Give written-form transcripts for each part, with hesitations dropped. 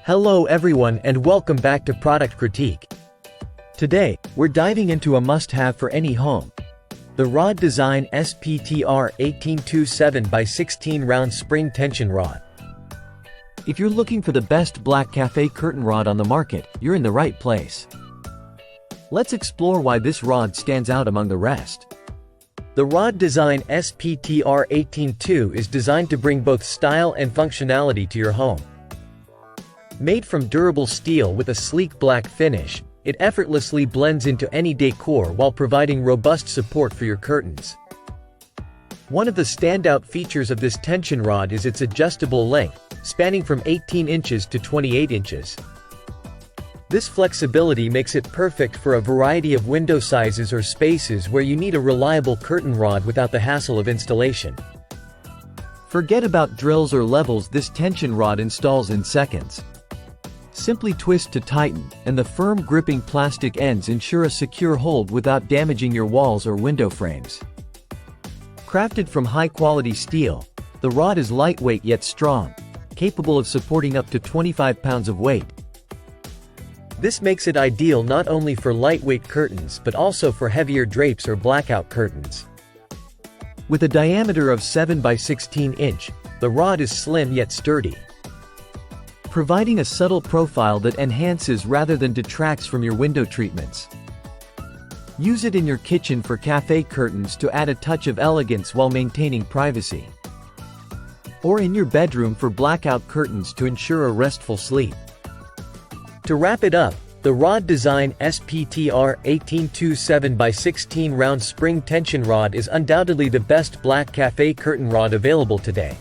Hello everyone and welcome back to Product Critique. Today, we're diving into a must-have for any home. The Desyne SPT-R-18-2 7x16 round spring tension rod. If you're looking for the best black cafe curtain rod on the market, you're in the right place. Let's explore why this rod stands out among the rest. The Desyne SPT-R-18-2 is designed to bring both style and functionality to your home. Made from durable steel with a sleek black finish, it effortlessly blends into any decor while providing robust support for your curtains. One of the standout features of this tension rod is its adjustable length, spanning from 18 inches to 28 inches. This flexibility makes it perfect for a variety of window sizes or spaces where you need a reliable curtain rod without the hassle of installation. Forget about drills or levels, this tension rod installs in seconds. Simply twist to tighten, and the firm gripping plastic ends ensure a secure hold without damaging your walls or window frames. Crafted from high-quality steel, the rod is lightweight yet strong, capable of supporting up to 25 pounds of weight. This makes it ideal not only for lightweight curtains but also for heavier drapes or blackout curtains. With a diameter of 7 by 16 inch, the rod is slim yet sturdy, providing a subtle profile that enhances rather than detracts from your window treatments. Use it in your kitchen for cafe curtains to add a touch of elegance while maintaining privacy. Or in your bedroom for blackout curtains to ensure a restful sleep. To wrap it up, the Desyne SPT-R-18-2 7x16 round spring tension rod is undoubtedly the best black cafe curtain rod available today.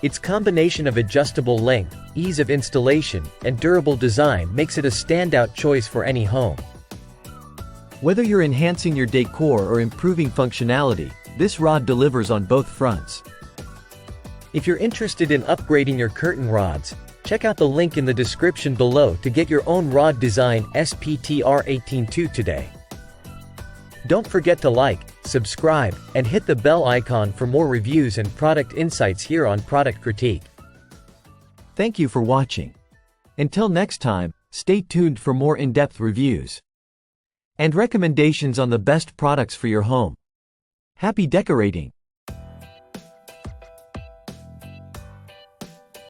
Its combination of adjustable length, ease of installation, and durable design makes it a standout choice for any home. Whether you're enhancing your decor or improving functionality, this rod delivers on both fronts. If you're interested in upgrading your curtain rods, check out the link in the description below to get your own Desyne SPT-R-18-2 today. Don't forget to like, subscribe, and hit the bell icon for more reviews and product insights here on Product Critique. Thank you for watching. Until next time, stay tuned for more in-depth reviews and recommendations on the best products for your home. Happy decorating!